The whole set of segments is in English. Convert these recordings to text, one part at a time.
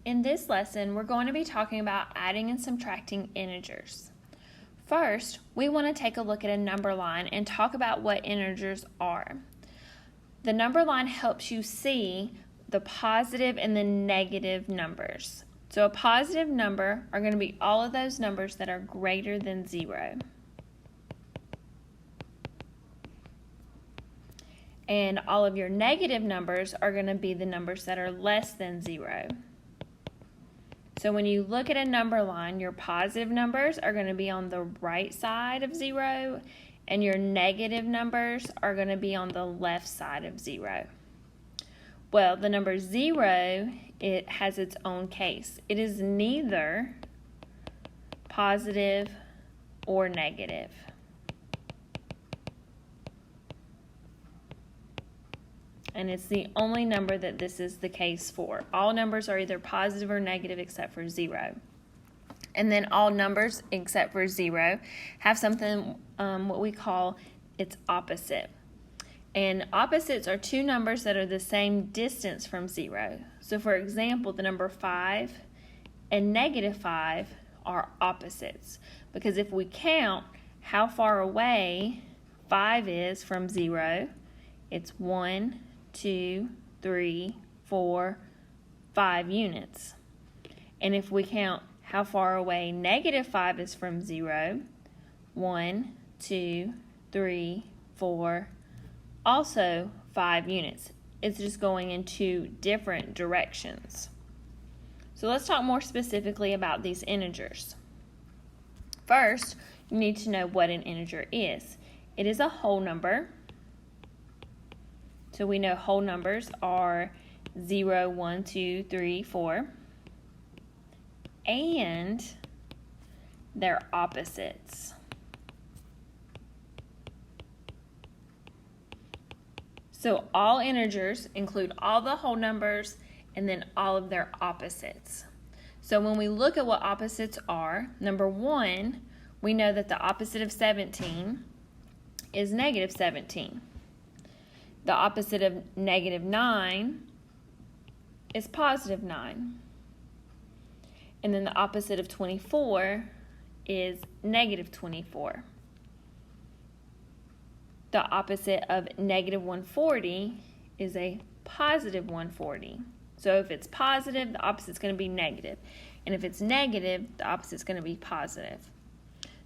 In this lesson, we're going to be talking about adding and subtracting integers. First, we want to take a look at a number line and talk about what integers are. The number line helps you see the positive and the negative numbers. So a positive number are going to be all of those numbers that are greater than 0. And all of your negative numbers are going to be the numbers that are less than 0. So when you look at a number line, your positive numbers are going to be on the right side of 0, and your negative numbers are going to be on the left side of 0. Well, the number 0, it has its own case. It is neither positive or negative. And it's the only number that this is the case for. All numbers are either positive or negative except for 0. And then all numbers except for 0 have something what we call its opposite. And opposites are two numbers that are the same distance from 0. So for example, the number 5 and negative 5 are opposites. Because if we count how far away 5 is from 0, it's 1, 2, 3, 4, 5 units. And if we count how far away negative 5 is from 0, 1, 2, 3, 4, also 5 units. It's just going in two different directions. So let's talk more specifically about these integers. First, you need to know what an integer is. It is a whole number. So we know whole numbers are 0, 1, 2, 3, 4. And they're opposites. So all integers include all the whole numbers and then all of their opposites. So when we look at what opposites are, number 1, we know that the opposite of 17 is negative 17. The opposite of negative 9 is positive 9. And then the opposite of 24 is negative 24. The opposite of negative 140 is a positive 140. So if it's positive, the opposite is going to be negative. And if it's negative, the opposite is going to be positive.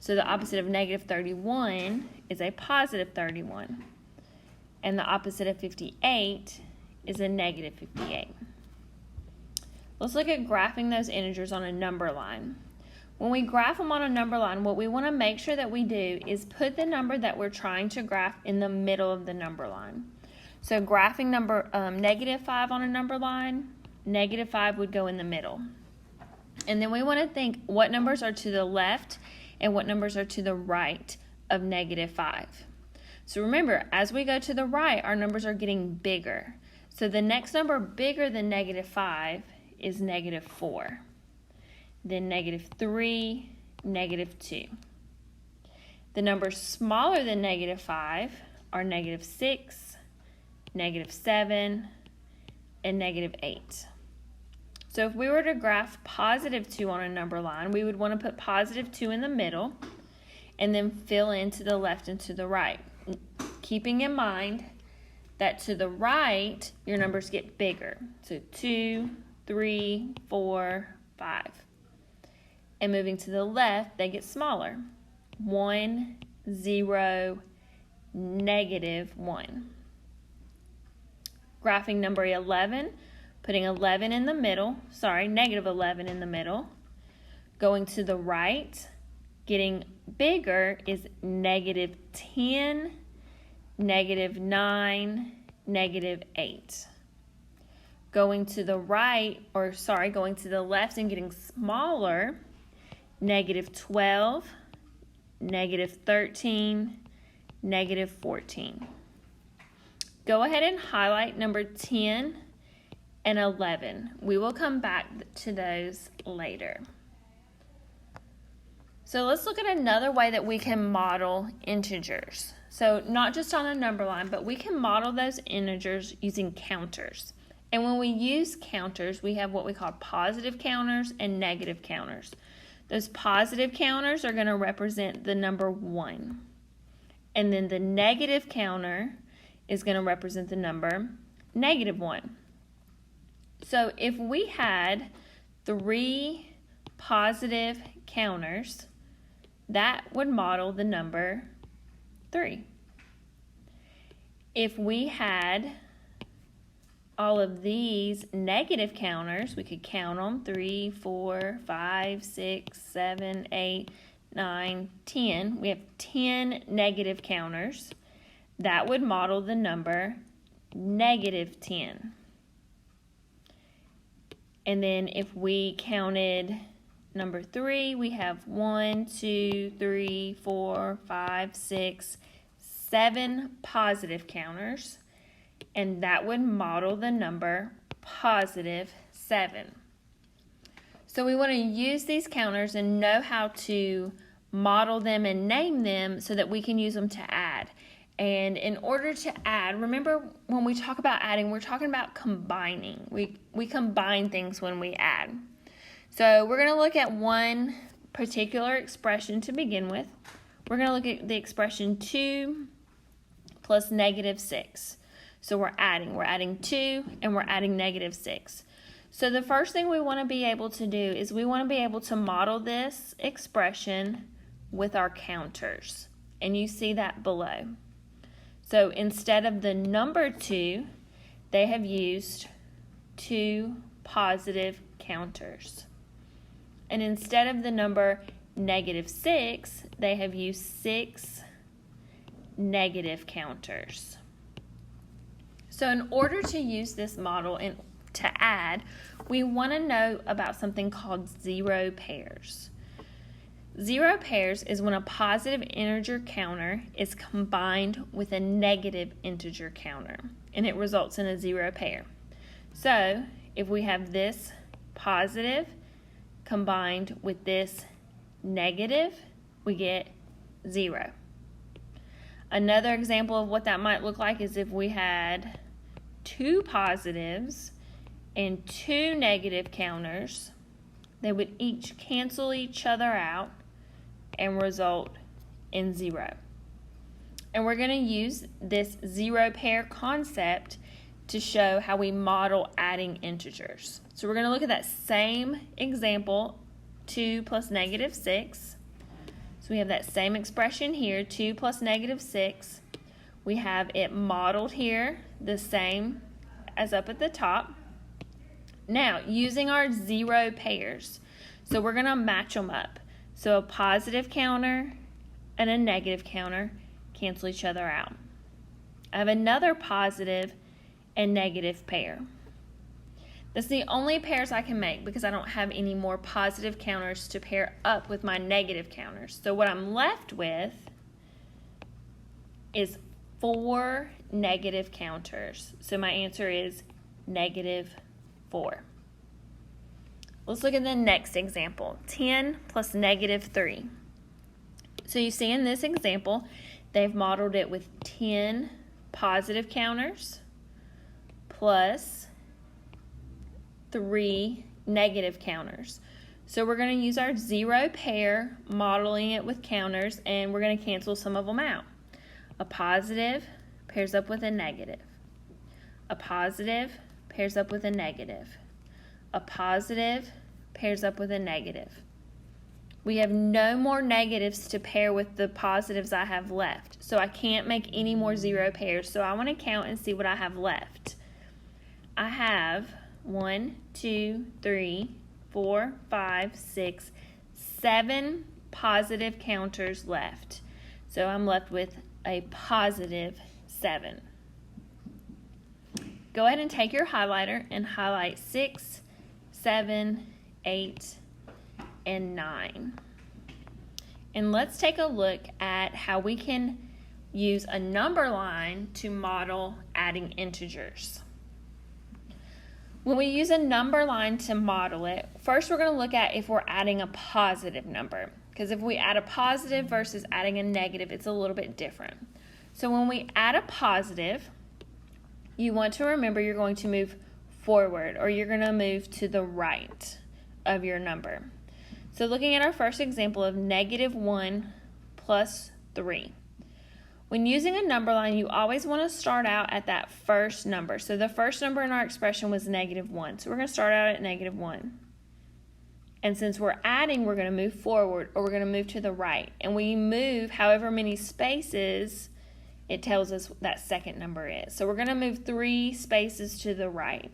So the opposite of negative 31 is a positive 31. And the opposite of 58 is a negative 58. Let's look at graphing those integers on a number line. When we graph them on a number line, what we want to make sure that we do is put the number that we're trying to graph in the middle of the number line. So graphing number negative 5 on a number line, negative 5 would go in the middle. And then we want to think what numbers are to the left and what numbers are to the right of negative 5. So remember, as we go to the right, our numbers are getting bigger. So the next number bigger than negative 5 is negative 4. Then negative 3, negative 2. The numbers smaller than negative 5 are negative 6, negative 7, and negative 8. So if we were to graph positive 2 on a number line, we would want to put positive 2 in the middle and then fill in to the left and to the right. Keeping in mind that to the right, your numbers get bigger. So 2, 3, 4, 5. And moving to the left, they get smaller. 1, 0, negative 1. Graphing number 11, putting 11 in the middle, negative 11 in the middle. Going to the right, getting bigger is negative 10, negative 9, negative 8. Going to the left and getting smaller, negative 12, negative 13, negative 14. Go ahead and highlight number 10 and 11. We will come back to those later. So let's look at another way that we can model integers. So not just on a number line, but we can model those integers using counters. And when we use counters, we have what we call positive counters and negative counters. Those positive counters are going to represent the number 1. And then the negative counter is going to represent the number -1. So if we had 3 positive counters, that would model the number 3. If we had all of these negative counters, we could count them, 3, 4, 5, 6, 7, 8, 9, 10. We have 10 negative counters. That would model the number -10. And then if we counted number 3, we have 1, 2, 3, 4, 5, 6, 7 positive counters. And that would model the number +7. So we want to use these counters and know how to model them and name them so that we can use them to add. And in order to add, remember when we talk about adding, we're talking about combining. We combine things when we add. So we're going to look at one particular expression to begin with. We're going to look at the expression 2 plus -6. So we're adding 2 and we're adding -6. So the first thing we want to be able to do is we want to be able to model this expression with our counters. And you see that below. So instead of the number 2, they have used 2 positive counters. And instead of the number -6, they have used 6 negative counters. So in order to use this model and to add, we want to know about something called zero pairs. Zero pairs is when a positive integer counter is combined with a negative integer counter, and it results in a zero pair. So if we have this positive combined with this negative, we get 0. Another example of what that might look like is if we had 2 positives and 2 negative counters, they would each cancel each other out and result in 0. And we're going to use this zero pair concept to show how we model adding integers. So we're going to look at that same example, 2 plus -6. So we have that same expression here, 2 plus -6. We have it modeled here, the same as up at the top. Now, using our zero pairs, so we're going to match them up. So a positive counter and a negative counter cancel each other out. I have another positive and negative pair. That's the only pairs I can make because I don't have any more positive counters to pair up with my negative counters. So what I'm left with is 4 negative counters. So my answer is -4. Let's look at the next example, 10 plus -3. So you see in this example, they've modeled it with 10 positive counters plus 3 negative counters. So we're going to use our zero pair, modeling it with counters, and we're going to cancel some of them out. A positive pairs up with a negative. A positive pairs up with a negative. A positive pairs up with a negative. We have no more negatives to pair with the positives I have left. So I can't make any more zero pairs. So I want to count and see what I have left. I have 1, 2, 3, 4, 5, 6, 7 positive counters left. So I'm left with a positive 7. Go ahead and take your highlighter and highlight 6, 7, 8, and 9. And let's take a look at how we can use a number line to model adding integers. When we use a number line to model it, first we're going to look at if we're adding a positive number. Because if we add a positive versus adding a negative, it's a little bit different. So when we add a positive, you want to remember you're going to move forward, or you're going to move to the right of your number. So looking at our first example of -1 plus 3. When using a number line, you always want to start out at that first number. So the first number in our expression was -1. So we're going to start out at -1. And since we're adding, we're going to move forward, or we're going to move to the right. And when you move however many spaces, it tells us that second number is. So we're going to move 3 spaces to the right.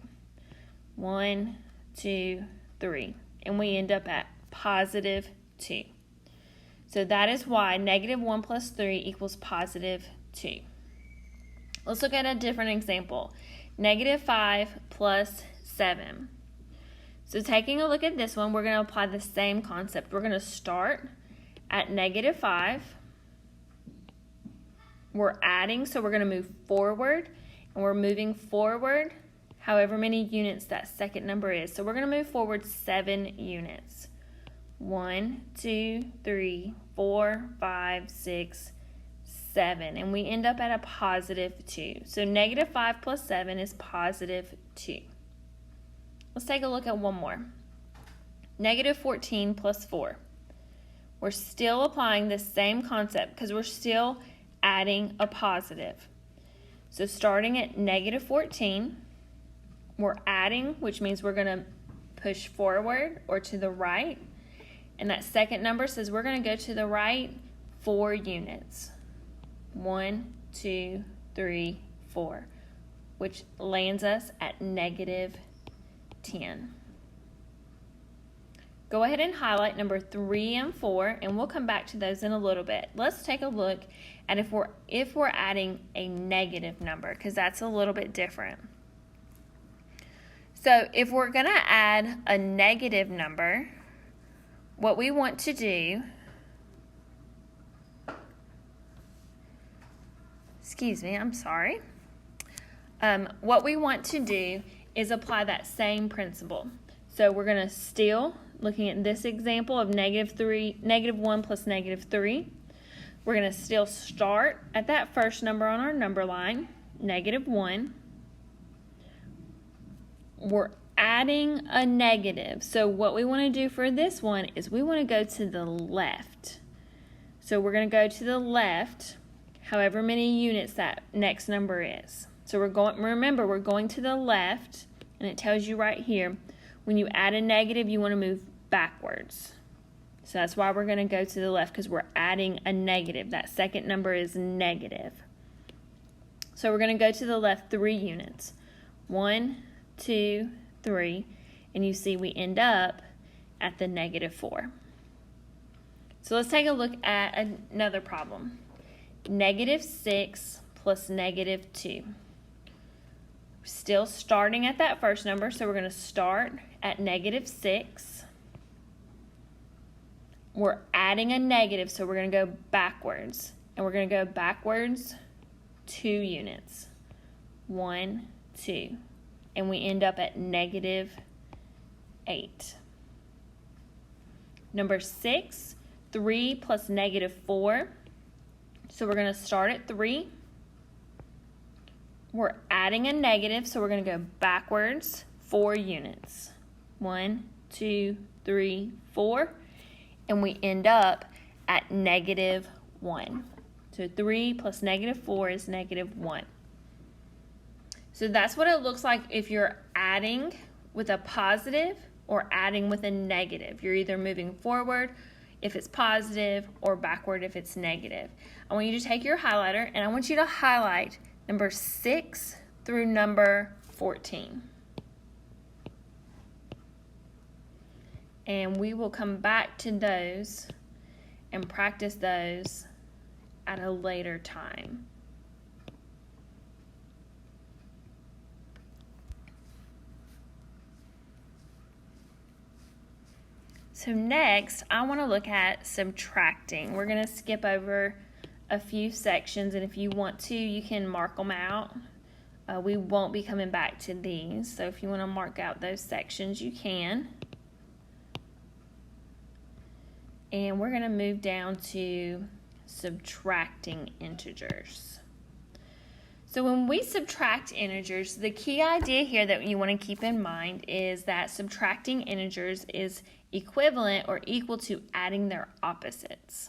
1, 2, 3. And we end up at +2. So that is why -1 plus 3 equals +2. Let's look at a different example. -5 plus 7. So taking a look at this one, we're going to apply the same concept. We're going to start at -5. We're adding, so we're going to move forward, and we're moving forward however many units that second number is. So we're going to move forward 7 units. 1, 2, 3, 4, 5, 6, 7. And we end up at a +2. So -5 plus 7 is +2. Let's take a look at one more. -14 plus 4. We're still applying the same concept because we're still adding a positive. So starting at -14, we're adding, which means we're going to push forward or to the right. And that second number says we're going to go to the right 4 units. 1, 2, 3, 4, which lands us at -10. Go ahead and highlight number 3 and 4, and we'll come back to those in a little bit. Let's take a look at if we're adding a negative number, because that's a little bit different. So if we're going to add a negative number, what we want to do, what we want to do is apply that same principle. So we're going to still, looking at this example of -1 plus -3, we're going to still start at that first number on our number line, -1. We're adding a negative. So what we want to do for this one is we want to go to the left. So we're going to go to the left however many units that next number is. So remember, we're going to the left, and it tells you right here, when you add a negative, you want to move backwards. So that's why we're going to go to the left, because we're adding a negative. That second number is negative. So we're going to go to the left 3 units. 1, 2, 3, and you see we end up at the -4. So let's take a look at another problem. -6 plus -2. Still starting at that first number, so we're going to start at -6. We're adding a negative, so we're going to go backwards, and we're going to go backwards 2 units. 1, 2. And we end up at -8. Number 6, 3 plus -4. So we're going to start at 3. We're adding a negative, so we're going to go backwards 4 units. 1, 2, 3, 4. And we end up at -1. So 3 plus -4 is -1. So that's what it looks like if you're adding with a positive or adding with a negative. You're either moving forward if it's positive or backward if it's negative. I want you to take your highlighter and I want you to highlight number 6 through number 14. And we will come back to those and practice those at a later time. So next, I want to look at subtracting. We're going to skip over a few sections, and if you want to, you can mark them out. We won't be coming back to these, so if you want to mark out those sections, you can. And we're going to move down to subtracting integers. So when we subtract integers, the key idea here that you want to keep in mind is that subtracting integers is equivalent or equal to adding their opposites.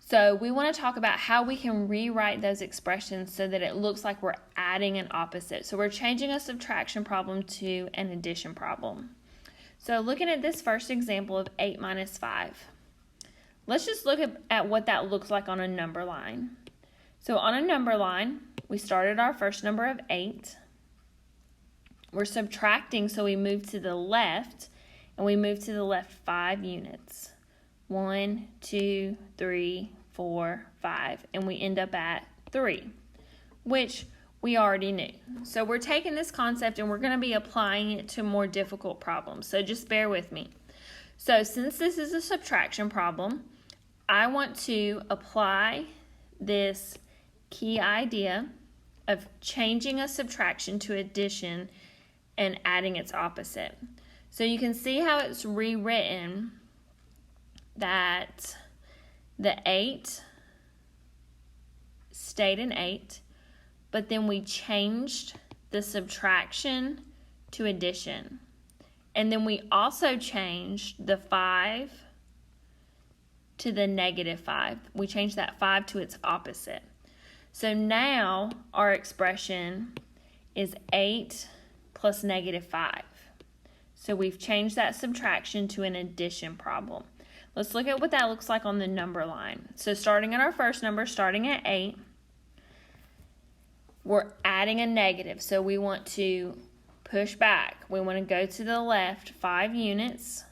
So we want to talk about how we can rewrite those expressions so that it looks like we're adding an opposite. So we're changing a subtraction problem to an addition problem. So looking at this first example of 8 minus 5, let's just look at what that looks like on a number line. So on a number line, we started our first number of 8. We're subtracting, so we move to the left, and we move to the left 5 units. 1, 2, 3, 4, 5, and we end up at 3, which we already knew. So we're taking this concept and we're going to be applying it to more difficult problems. So just bear with me. So since this is a subtraction problem, I want to apply this key idea of changing a subtraction to addition and adding its opposite. So you can see how it's rewritten that the 8 stayed an 8, but then we changed the subtraction to addition. And then we also changed the 5 to the negative 5. We changed that 5 to its opposite. So now our expression is 8 plus negative 5. So we've changed that subtraction to an addition problem. Let's look at what that looks like on the number line. So starting at our first number, starting at 8, we're adding a negative. So we want to push back. We want to go to the left 5 units.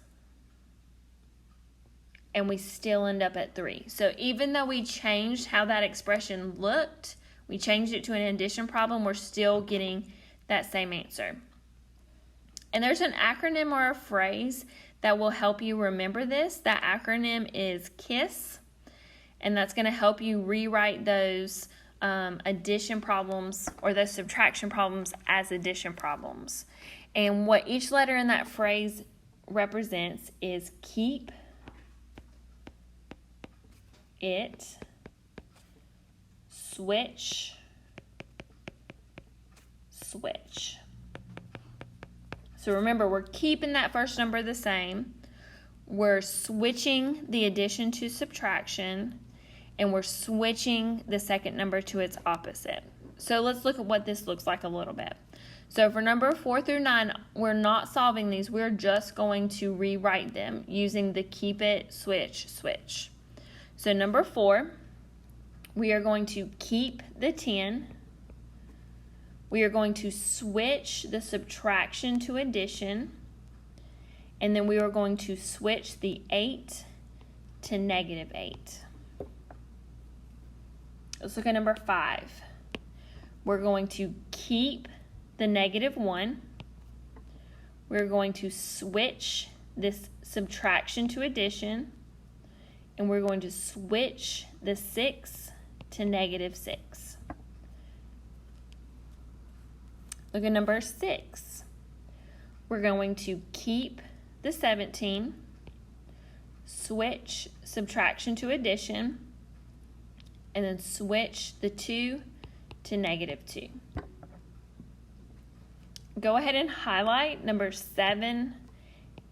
And we still end up at 3. So even though we changed how that expression looked, we changed it to an addition problem, we're still getting that same answer. And there's an acronym or a phrase that will help you remember this. That acronym is KISS, and that's going to help you rewrite those addition problems or those subtraction problems as addition problems. And what each letter in that phrase represents is keep it, switch, switch. So remember, we're keeping that first number the same. We're switching the addition to subtraction, and we're switching the second number to its opposite. So let's look at what this looks like a little bit. So for number 4 through 9, we're not solving these. We're just going to rewrite them using the keep it, switch, switch. So number 4, we are going to keep the 10. We are going to switch the subtraction to addition. And then we are going to switch the 8 to negative 8. Let's look at number 5. We're going to keep the negative 1. We're going to switch this subtraction to addition. And we're going to switch the 6 to negative 6. Look at number 6. We're going to keep the 17, switch subtraction to addition, and then switch the 2 to negative 2. Go ahead and highlight numbers 7,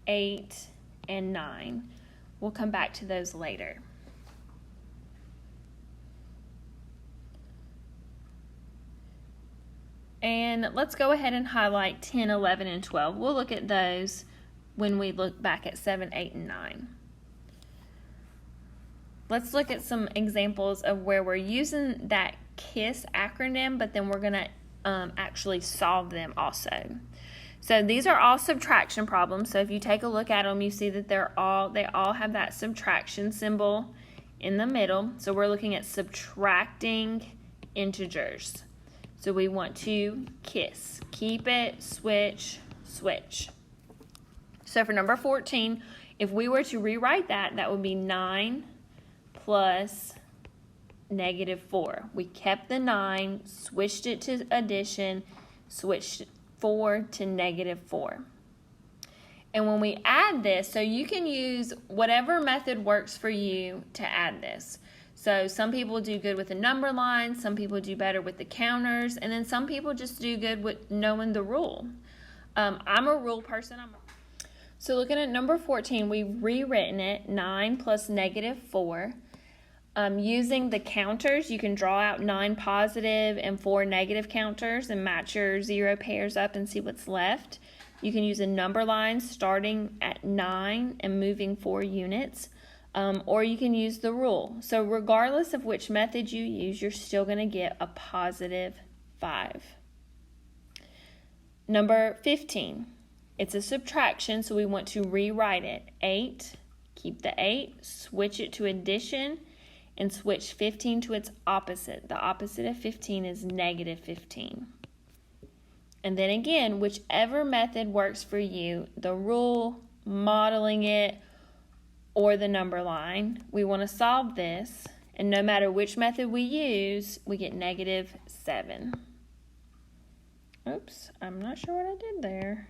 8, and 9. We'll come back to those later. And let's go ahead and highlight 10, 11, and 12. We'll look at those when we look back at 7, 8, and 9. Let's look at some examples of where we're using that KISS acronym, but then we're going to actually solve them also. So these are all subtraction problems. So if you take a look at them, you see that they all have that subtraction symbol in the middle. So we're looking at subtracting integers. So we want to KISS, keep it, switch, switch. So for number 14, if we were to rewrite that, that would be 9 plus negative 4. We kept the 9, switched it to addition, switched 4 to negative 4. And when we add this, so you can use whatever method works for you to add this. So some people do good with the number line, some people do better with the counters, and then some people just do good with knowing the rule. I'm a rule person. So looking at number 14, we've rewritten it, 9 plus negative 4. Using the counters, you can draw out 9 positive and 4 negative counters and match your 0 pairs up and see what's left. You can use a number line starting at 9 and moving 4 units, or you can use the rule. So regardless of which method you use, you're still going to get a positive 5. Number 15, it's a subtraction, so we want to rewrite it. 8, keep the 8, switch it to addition, and switch 15 to its opposite. The opposite of 15 is negative 15. And then again, whichever method works for you, the rule, modeling it, or the number line, we want to solve this. And no matter which method we use, we get negative 7. Oops, I'm not sure what I did there.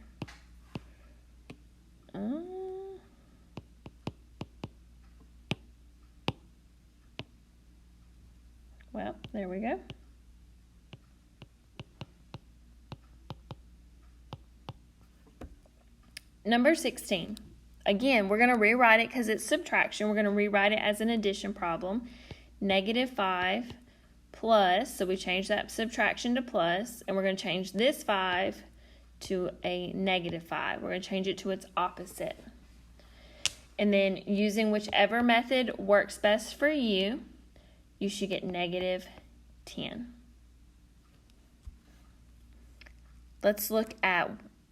Well, there we go. Number 16. Again, we're going to rewrite it because it's subtraction. We're going to rewrite it as an addition problem. Negative 5 plus, so we change that subtraction to plus, and we're going to change this 5 to a negative 5. We're going to change it to its opposite. And then using whichever method works best for you, you should get negative 10. Let's look at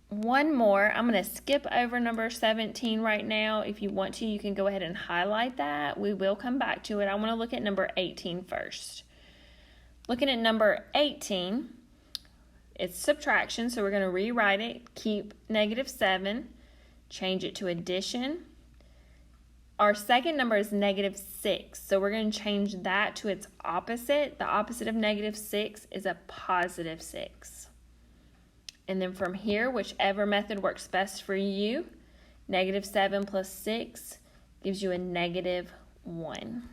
one more. I'm going to skip over number 17 right now. If you want to, you can go ahead and highlight that. We will come back to it. I want to look at number 18 first. Looking at number 18, it's subtraction, so we're going to rewrite it. Keep negative 7, change it to addition. Our second number is negative 6, so we're going to change that to its opposite. The opposite of negative 6 is a positive 6. And then from here, whichever method works best for you, negative 7 plus 6 gives you a negative 1.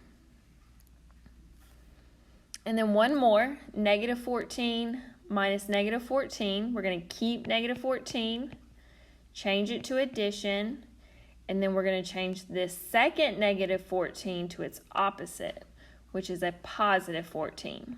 And then one more, negative 14 minus negative 14. We're going to keep negative 14, change it to addition, and then we're going to change this second negative 14 to its opposite, which is a positive 14.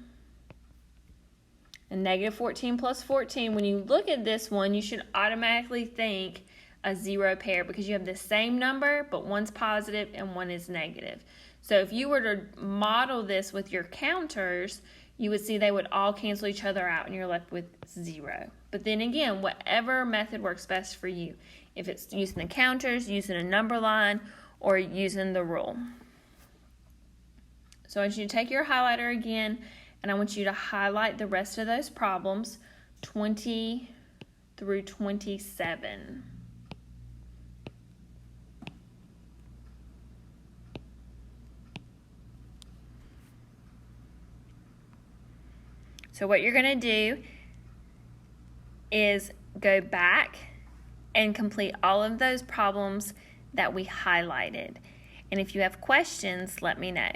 And negative 14 plus 14, when you look at this one, you should automatically think a 0 pair because you have the same number, but one's positive and one is negative. So if you were to model this with your counters, you would see they would all cancel each other out and you're left with 0. But then again, whatever method works best for you. If it's using the counters, using a number line, or using the rule. So I want you to take your highlighter again, and I want you to highlight the rest of those problems, 20 through 27. So what you're going to do is go back and complete all of those problems that we highlighted. And if you have questions, let me know.